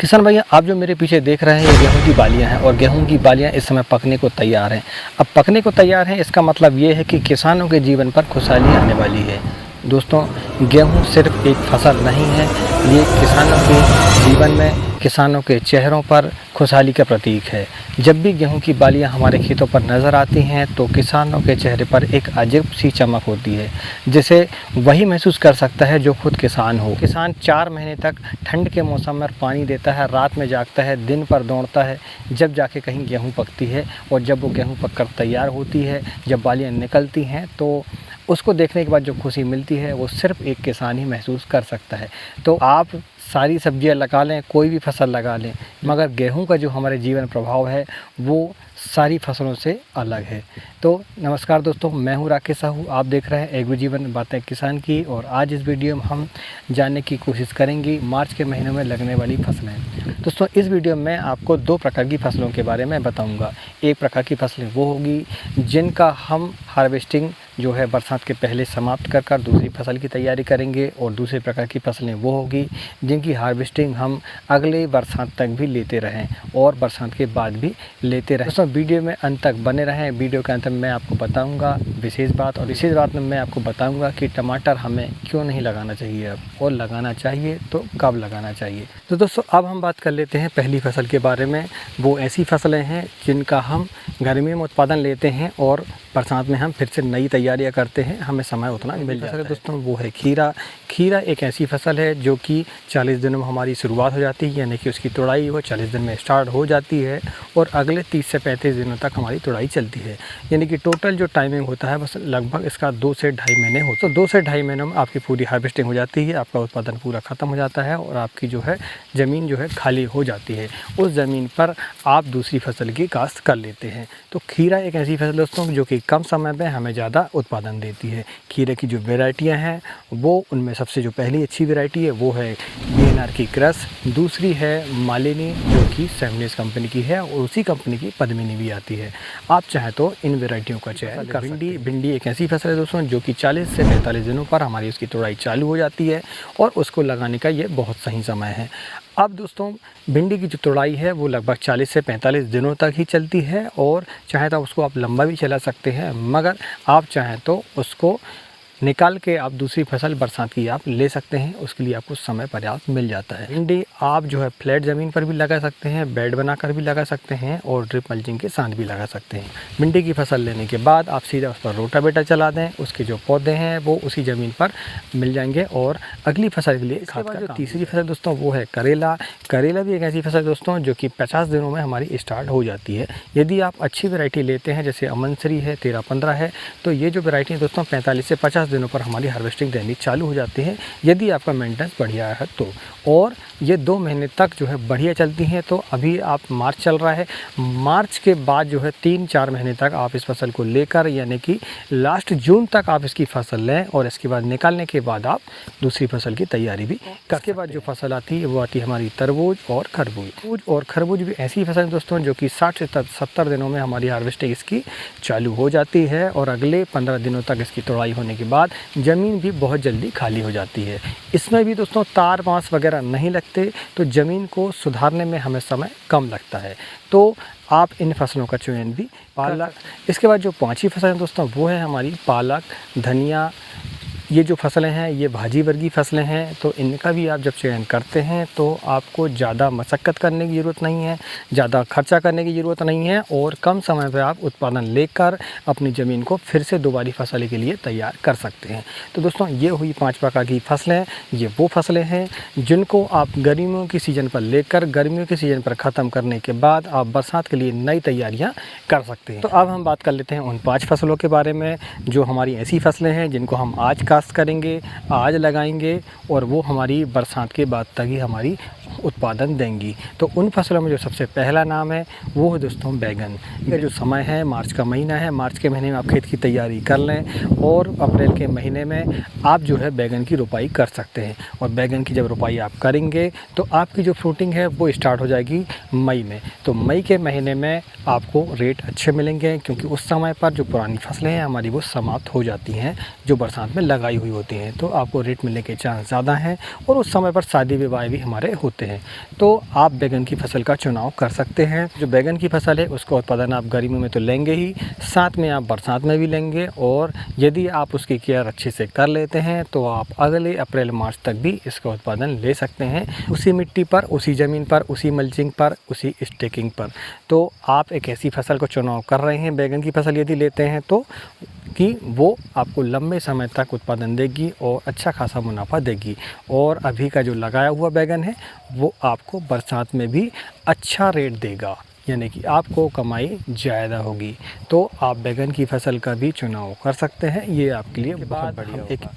किसान भैया, आप जो मेरे पीछे देख रहे हैं ये गेहूं की बालियां हैं और गेहूं की बालियां इस समय पकने को तैयार हैं। अब पकने को तैयार हैं, इसका मतलब ये है कि किसानों के जीवन पर खुशहाली आने वाली है। दोस्तों, गेहूं सिर्फ एक फसल नहीं है, ये किसानों के जीवन में, किसानों के चेहरों पर खुशहाली का प्रतीक है। जब भी गेहूं की बालियां हमारे खेतों पर नज़र आती हैं तो किसानों के चेहरे पर एक अजीब सी चमक होती है, जिसे वही महसूस कर सकता है जो खुद किसान हो। किसान 4 महीने तक ठंड के मौसम में पानी देता है, रात में जागता है, दिन पर दौड़ता है, जब जाके कहीं गेहूं पकती है। और जब वो गेहूं पककर तैयार होती है, जब बालियां निकलती हैं, तो उसको देखने के बाद जो खुशी मिलती है वो सिर्फ एक किसान ही महसूस कर सकता है। तो आप सारी सब्जियां लगा लें, कोई भी फसल लगा लें, मगर गेहूं का जो हमारे जीवन प्रभाव है वो सारी फसलों से अलग है। तो नमस्कार दोस्तों, मैं हूं राकेश साहू, आप देख रहे हैं एग्रो जीवन बातें किसान की। और आज इस वीडियो में हम जानने की कोशिश करेंगे मार्च के महीनों में लगने वाली फसलें। दोस्तों, इस वीडियो में आपको 2 प्रकार की फसलों के बारे में बताऊंगा। एक प्रकार की फसलें वो होगी जिनका हम हार्वेस्टिंग जो है बरसात के पहले समाप्त कर दूसरी फसल की तैयारी करेंगे, और दूसरे प्रकार की फसलें वो होगी जिनकी हार्वेस्टिंग हम अगले बरसात तक भी लेते रहें और बरसात के बाद भी लेते रहें। दोस्तों, वीडियो में अंत तक बने रहें। वीडियो के अंत में मैं आपको बताऊंगा विशेष बात, और विशेष बात में मैं आपको बताऊंगा कि टमाटर हमें क्यों नहीं लगाना चाहिए अब, और लगाना चाहिए तो कब लगाना चाहिए। तो दोस्तों, अब हम बात कर लेते हैं पहली फसल के बारे में। वो ऐसी फसलें हैं जिनका हम गर्मी में उत्पादन लेते हैं और बरसात में हम फिर से नई तैयारियां करते हैं, हमें समय उतना मिल जाता है। दोस्तों, वो है खीरा। खीरा एक ऐसी फसल है जो कि 40 दिनों में हमारी शुरुआत हो जाती है, यानी कि उसकी तुड़ाई वो 40 दिन में स्टार्ट हो जाती है और अगले 30 से 35 दिनों तक हमारी तुड़ाई चलती है। यानी कि टोटल जो टाइमिंग होता है बस लगभग इसका 2 से ढाई महीने हो। तो 2 से ढाई महीनों में आपकी पूरी हार्वेस्टिंग हो जाती है, आपका उत्पादन पूरा ख़त्म हो जाता है और आपकी जो है ज़मीन जो है खाली हो जाती है। उस ज़मीन पर आप दूसरी फसल की काश्त कर लेते हैं। तो खीरा एक ऐसी फसल दोस्तों जो कि कम समय में हमें ज़्यादा उत्पादन देती है। खीरे की जो वेराइटियाँ हैं वो, उनमें सबसे जो पहली अच्छी वेराइटी है वो है BNR की क्रस। दूसरी है मालिनी जो कि सेमनेस कंपनी की है, और उसी कंपनी की पद्मिनी भी आती है। आप चाहें तो इन वेराइटियों का चयन कर सकते हैं। भिंडी एक ऐसी फसल है दोस्तों जो कि 40 से 45 दिनों पर हमारी उसकी तुड़ाई चालू हो जाती है और उसको लगाने का ये बहुत सही समय है। अब दोस्तों, भिंडी की जो तुड़ाई है वो लगभग 40 से 45 दिनों तक ही चलती है, और चाहे तो उसको आप लंबा भी चला सकते हैं, मगर आप चाहें तो उसको निकाल के आप दूसरी फसल बरसात की आप ले सकते हैं, उसके लिए आपको समय पर्याप्त मिल जाता है। भिंडी आप जो है फ्लैट ज़मीन पर भी लगा सकते हैं, बेड बनाकर भी लगा सकते हैं, और ड्रिप मल्चिंग के साथ भी लगा सकते हैं। भिंडी की फसल लेने के बाद आप सीधा उस पर रोटावेटर चला दें, उसके जो पौधे हैं वो उसी ज़मीन पर मिल जाएंगे और अगली फसल के लिए खाद का काम। तीसरी फसल दोस्तों वो है करेला। करेला भी एक ऐसी फसल दोस्तों जो कि 50 दिनों में हमारी स्टार्ट हो जाती है। यदि आप अच्छी वेराइटी लेते हैं, जैसे अमनसरी है, 13-15 है, तो ये जो वेराइटी दोस्तों 45 से 50 दिनों पर हमारी हार्वेस्टिंग देनी चालू हो जाती है, यदि आपका मेंटेनेंस बढ़िया है तो। और ये 2 महीने तक जो है बढ़िया चलती हैं। तो अभी आप मार्च चल रहा है, मार्च के बाद जो है 3-4 महीने तक आप इस फसल को लेकर, यानी कि लास्ट जून तक आप इसकी फसल लें, और इसके बाद निकालने के बाद आप दूसरी फसल की तैयारी भी कर। इसके बाद जो फसल आती है वो आती है हमारी तरबूज और खरबूज। और खरबूज भी ऐसी फसल दोस्तों जो कि 60 से 70 दिनों में हमारी हार्वेस्टिंग इसकी चालू हो जाती है, और अगले 15 दिनों तक इसकी तुड़ाई होने के बाद ज़मीन भी बहुत जल्दी खाली हो जाती है। इसमें भी दोस्तों तार बांस वगैरह नहीं लगते, तो ज़मीन को सुधारने में हमें समय कम लगता है। तो आप इन फसलों का चयन भी पालक। इसके बाद जो 5वीं फसल है दोस्तों वो है हमारी पालक, धनिया। ये जो फसलें हैं ये भाजी वर्गीय फसलें हैं, तो इनका भी आप जब चयन करते हैं तो आपको ज़्यादा मशक्क़त करने की ज़रूरत नहीं है, ज़्यादा खर्चा करने की ज़रूरत नहीं है, और कम समय पर आप उत्पादन लेकर अपनी ज़मीन को फिर से दोबारा फसल के लिए तैयार कर सकते हैं। तो दोस्तों, ये हुई 5 प्रकार की फसलें। ये वो फसलें हैं जिनको आप गर्मियों की सीज़न पर लेकर गर्मियों के सीज़न पर ख़त्म करने के बाद आप बरसात के लिए नई तैयारियाँ कर सकते हैं। तो अब हम बात कर लेते हैं उन 5 फसलों के बारे में जो हमारी ऐसी फसलें हैं जिनको हम आज काश्त करेंगे, आज लगाएंगे, और वो हमारी बरसात के बाद तक ही हमारी उत्पादन देंगी। तो उन फसलों में जो सबसे पहला नाम है वो है दोस्तों बैगन। ये जो समय है, मार्च का महीना है, मार्च के महीने में आप खेत की तैयारी कर लें, और अप्रैल के महीने में आप जो है बैगन की रोपाई कर सकते हैं। और बैगन की जब रोपाई आप करेंगे तो आपकी जो फ्रूटिंग है वो स्टार्ट हो जाएगी मई में। तो मई के महीने में आपको रेट अच्छे मिलेंगे, क्योंकि उस समय पर जो पुरानी फसलें हैं हमारी वो समाप्त हो जाती हैं, जो बरसात में लगाई हुई होती हैं, तो आपको रेट मिलने के चांस ज़्यादा हैं, और उस समय पर शादी विवाह भी हमारे होते होते हैं, तो आप बैगन की फसल का चुनाव कर सकते हैं। जो बैगन की फसल है उसका उत्पादन आप गर्मी में तो लेंगे ही, साथ में आप बरसात में भी लेंगे, और यदि आप उसकी केयर अच्छे से कर लेते हैं तो आप अगले अप्रैल मार्च तक भी इसका उत्पादन ले सकते हैं, उसी मिट्टी पर, उसी ज़मीन पर, उसी मल्चिंग पर, उसी स्टेकिंग पर। तो आप एक ऐसी फसल को चुनाव कर रहे हैं, बैगन की फसल यदि लेते हैं तो, कि वो आपको लंबे समय तक उत्पादन देगी और अच्छा खासा मुनाफा देगी। और अभी का जो लगाया हुआ बैगन है वो आपको बरसात में भी अच्छा रेट देगा, यानी कि आपको कमाई ज़्यादा होगी। तो आप बैगन की फसल का भी चुनाव कर सकते हैं, ये आपके लिए बहुत बढ़िया।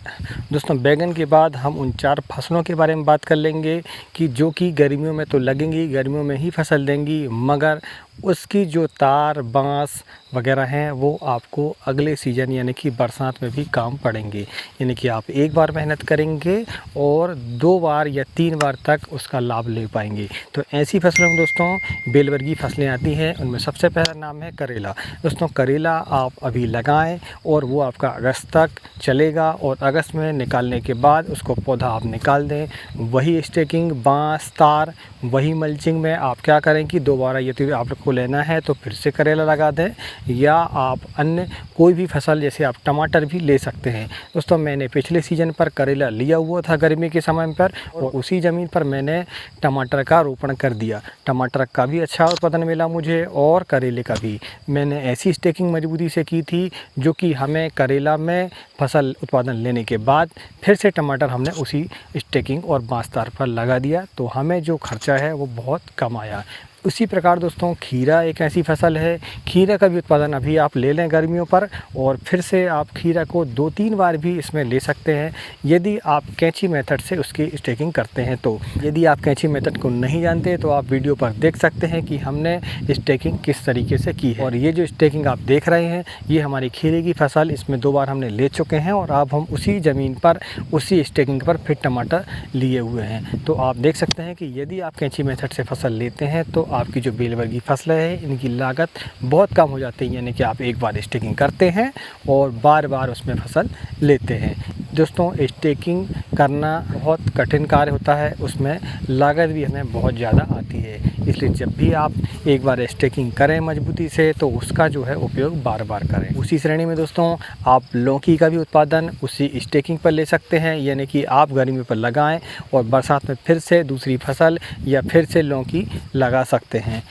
दोस्तों, बैगन के बाद हम उन 4 फसलों के बारे में बात कर लेंगे कि जो कि गर्मियों में तो लगेंगी, गर्मियों में ही फसल देंगी, मगर उसकी जो तार, बाँस वगैरह हैं वो आपको अगले सीज़न यानी कि बरसात में भी काम पड़ेंगे। यानी कि आप एक बार मेहनत करेंगे और 2 बार या 3 बार तक उसका लाभ ले पाएंगे। तो ऐसी फसलों में दोस्तों बेलवर्गीय फसलें आती हैं, उनमें सबसे पहला नाम है करेला। दोस्तों, करेला आप अभी लगाएं और वो आपका अगस्त तक चलेगा, और अगस्त में निकालने के बाद उसको पौधा आप निकाल दें। वही स्टेकिंग, बाँस, तार, वही मल्चिंग में आप क्या करें कि दोबारा यदि आपको लेना है तो फिर से करेला लगा दें, या आप अन्य कोई भी फसल जैसे आप टमाटर भी ले सकते हैं। दोस्तों, मैंने पिछले सीज़न पर करेला लिया हुआ था गर्मी के समय पर, और उसी ज़मीन पर मैंने टमाटर का रोपण कर दिया। टमाटर का भी अच्छा उत्पादन मिला मुझे, और करेले का भी। मैंने ऐसी स्टेकिंग मजबूती से की थी जो कि हमें करेला में फसल उत्पादन लेने के बाद फिर से टमाटर हमने उसी स्टेकिंग और बाँस तार पर लगा दिया, तो हमें जो खर्चा है वो बहुत कम आया। उसी प्रकार दोस्तों, खीरा एक ऐसी फसल है, खीरा का भी उत्पादन अभी आप ले लें गर्मियों पर, और फिर से आप खीरा को 2-3 बार भी इसमें ले सकते हैं यदि आप कैंची मेथड से उसकी स्टेकिंग करते हैं। तो यदि आप कैंची मेथड को नहीं जानते तो आप वीडियो पर देख सकते हैं कि हमने स्टेकिंग किस तरीके से की है। और ये जो स्टेकिंग आप देख रहे हैं ये हमारी खीरे की फसल, इसमें 2 बार हमने ले चुके हैं, और अब हम उसी ज़मीन पर उसी स्टेकिंग पर फिर टमाटर लिए हुए हैं। तो आप देख सकते हैं कि यदि आप कैंची मेथड से फसल लेते हैं तो आपकी जो बेलवर्गीय फसलें हैं इनकी लागत बहुत कम हो जाती है, यानी कि आप एक बार स्टेकिंग करते हैं और बार बार उसमें फसल लेते हैं। दोस्तों, स्टेकिंग करना बहुत कठिन कार्य होता है, उसमें लागत भी हमें बहुत ज़्यादा आती है, इसलिए जब भी आप एक बार स्टेकिंग करें मजबूती से तो उसका जो है उपयोग बार बार करें। उसी श्रेणी में दोस्तों, आप लौकी का भी उत्पादन उसी स्टेकिंग पर ले सकते हैं, यानी कि आप गर्मी पर लगाएं और बरसात में फिर से दूसरी फसल या फिर से लौकी लगा सकते हैं।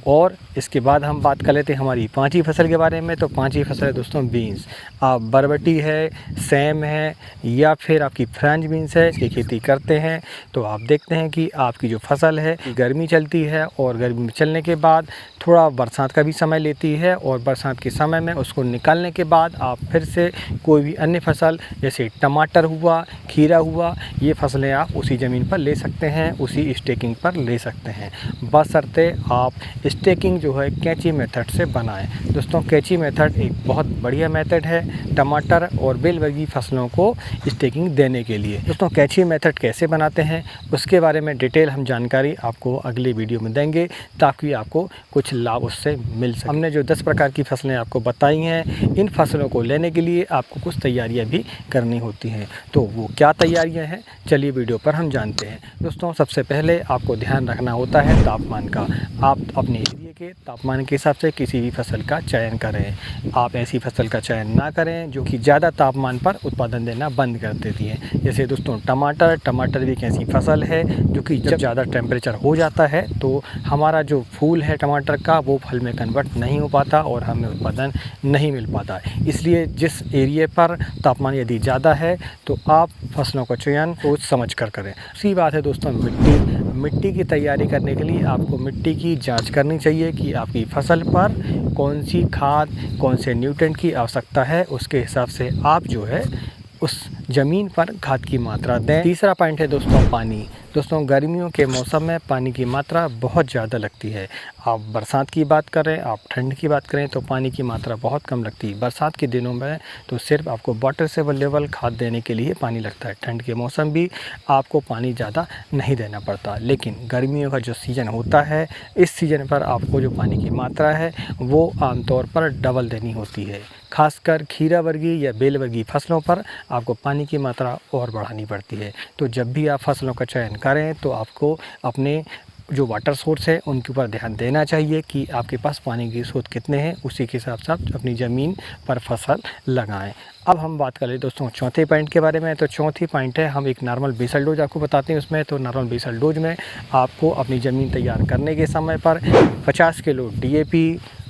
और इसके बाद हम बात कर लेते हैं हमारी 5वीं फसल के बारे में। तो 5वीं फसल है दोस्तों बीन्स। आप बरबटी है, सैम है, या फिर आपकी फ्रेंच बीन्स है, इसकी खेती करते हैं तो आप देखते हैं कि आपकी जो फसल है गर्मी चलती है, और गर्मी में चलने के बाद थोड़ा बरसात का भी समय लेती है, और बरसात के समय में उसको निकालने के बाद आप फिर से कोई भी अन्य फसल जैसे टमाटर हुआ, खीरा हुआ, ये फसलें आप उसी ज़मीन पर ले सकते हैं, उसी स्टेकिंग पर ले सकते हैं, बशर्ते आप स्टेकिंग जो है कैंची मेथड से बनाएं। दोस्तों, कैंची मेथड एक बहुत बढ़िया मेथड है टमाटर और बेलवर्गीय फसलों को स्टेकिंग देने के लिए। दोस्तों, कैंची मेथड कैसे बनाते हैं उसके बारे में डिटेल हम जानकारी आपको अगले वीडियो में देंगे, ताकि आपको कुछ लाभ उससे मिल सके। हमने जो 10 प्रकार की फसलें आपको बताई हैं, इन फसलों को लेने के लिए आपको कुछ तैयारियाँ भी करनी होती हैं। तो वो क्या तैयारियाँ हैं, चलिए वीडियो पर हम जानते हैं। दोस्तों, सबसे पहले आपको ध्यान रखना होता है तापमान का। आप अपने एरिया के तापमान के हिसाब से किसी भी फसल का चयन करें। आप ऐसी फसल का चयन ना करें जो कि ज़्यादा तापमान पर उत्पादन देना बंद कर देती है। जैसे दोस्तों टमाटर भी एक ऐसी फसल है जो कि जब ज़्यादा टेम्परेचर हो जाता है तो हमारा जो फूल है टमाटर का वो फल में कन्वर्ट नहीं हो पाता और हमें उत्पादन नहीं मिल पाता। इसलिए जिस एरिया पर तापमान यदि ज़्यादा है तो आप फसलों का चयन सोच समझ कर करें। उसी बात है दोस्तों मिट्टी की तैयारी करने के लिए आपको मिट्टी की जांच करनी चाहिए कि आपकी फसल पर कौन सी खाद, कौन से न्यूट्रिएंट की आवश्यकता है, उसके हिसाब से आप जो है उस ज़मीन पर खाद की मात्रा दें। तीसरा पॉइंट है दोस्तों पानी। दोस्तों, गर्मियों के मौसम में पानी की मात्रा बहुत ज़्यादा लगती है। आप बरसात की बात करें, आप ठंड की बात करें तो पानी की मात्रा बहुत कम लगती है। बरसात के दिनों में तो सिर्फ आपको वाटर से अवेलेबल खाद देने के लिए पानी लगता है। ठंड के मौसम भी आपको पानी ज़्यादा नहीं देना पड़ता, लेकिन गर्मियों का जो सीज़न होता है, इस सीज़न पर आपको जो पानी की मात्रा है वो आमतौर पर डबल देनी होती है। खासकर खीरा वर्गीय या बेल वर्गीय फसलों पर आपको पानी की मात्रा और बढ़ानी पड़ती है। तो जब भी आप फसलों का चयन करें तो आपको अपने जो वाटर सोर्स है उनके ऊपर ध्यान देना चाहिए कि आपके पास पानी के स्रोत कितने हैं, उसी के हिसाब से आप अपनी ज़मीन पर फसल लगाएं। अब हम बात कर लें दोस्तों चौथे पॉइंट के बारे में। तो चौथी पॉइंट है, हम एक नॉर्मल बेसल डोज आपको बताते हैं उसमें। तो नॉर्मल बेसल डोज में आपको अपनी ज़मीन तैयार करने के समय पर 50 kilo DAP,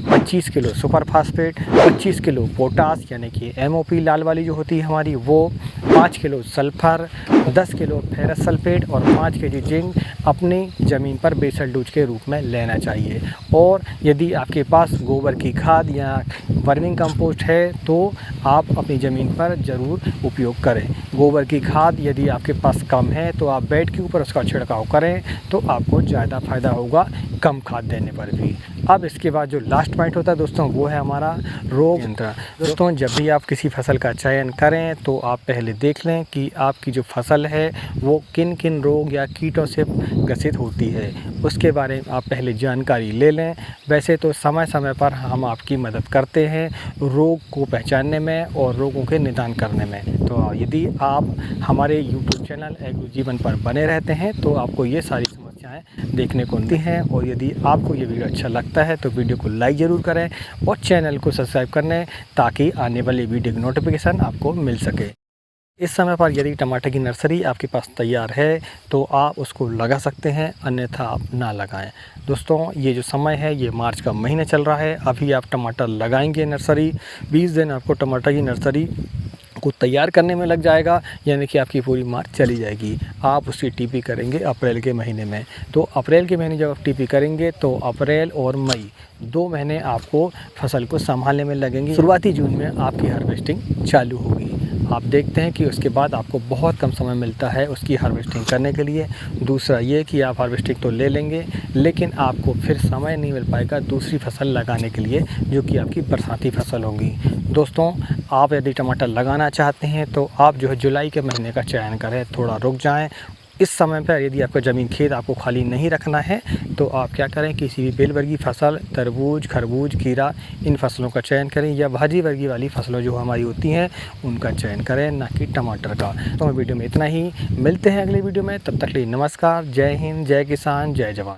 25 kilo super phosphate, 25 kilo potash यानी कि MOP लाल वाली जो होती है हमारी वो, 5 kilo sulphur, 10 kilo ferrous sulphate और 5 kg जिंक अपनी ज़मीन पर बेसल डोज के रूप में लेना चाहिए। और यदि आपके पास गोबर की खाद या वर्मिंग कंपोस्ट है तो आप अपनी ज़मीन पर ज़रूर उपयोग करें। गोबर की खाद यदि आपके पास कम है तो आप बेड के ऊपर उसका छिड़काव करें तो आपको ज़्यादा फ़ायदा होगा कम खाद देने पर भी। अब इसके बाद जो लास्ट पॉइंट होता है दोस्तों वो है हमारा रोग नियंत्रण। दोस्तों जब भी आप किसी फसल का चयन करें तो आप पहले देख लें कि आपकी जो फसल है वो किन किन रोग या कीटों से ग्रसित होती है, उसके बारे में आप पहले जानकारी ले लें। वैसे तो समय समय पर हम आपकी मदद करते हैं रोग को पहचानने में और रोगों के निदान करने में। तो यदि आप हमारे YouTube चैनल एग्रो जीवन पर बने रहते हैं तो आपको ये सारी समस्याएं देखने को मिलती हैं। और यदि आपको ये वीडियो अच्छा लगता है तो वीडियो को लाइक ज़रूर करें और चैनल को सब्सक्राइब कर लें ताकि आने वाली वीडियो की नोटिफिकेशन आपको मिल सके। इस समय पर यदि टमाटर की नर्सरी आपके पास तैयार है तो आप उसको लगा सकते हैं, अन्यथा आप ना लगाएं। दोस्तों ये जो समय है ये मार्च का महीना चल रहा है, अभी आप टमाटर लगाएंगे नर्सरी, 20 दिन आपको टमाटर की नर्सरी को तैयार करने में लग जाएगा, यानी कि आपकी पूरी मार्च चली जाएगी। आप उसकी TP करेंगे अप्रैल के महीने में। तो अप्रैल के महीने जब आप TP करेंगे तो अप्रैल और मई 2 महीने आपको फसल को संभालने में लगेंगे। शुरुआती जून में आपकी हार्वेस्टिंग चालू होगी। आप देखते हैं कि उसके बाद आपको बहुत कम समय मिलता है उसकी हार्वेस्टिंग करने के लिए। दूसरा ये कि आप हार्वेस्टिंग तो ले लेंगे लेकिन आपको फिर समय नहीं मिल पाएगा दूसरी फसल लगाने के लिए जो कि आपकी बरसाती फसल होगी। दोस्तों आप यदि टमाटर लगाना चाहते हैं तो आप जो है जुलाई के महीने का चयन करें, थोड़ा रुक जाएं। इस समय पर यदि आपका ज़मीन खेत आपको खाली नहीं रखना है तो आप क्या करें, किसी भी बेल वर्गीय फसल, तरबूज, खरबूज, खीरा इन फसलों का चयन करें या भाजी वर्गीय वाली फसलों जो हमारी होती हैं उनका चयन करें, ना कि टमाटर का। तो वीडियो में इतना ही, मिलते हैं अगले वीडियो में, तब तक के लिए नमस्कार, जय हिंद, जय किसान, जय जवान।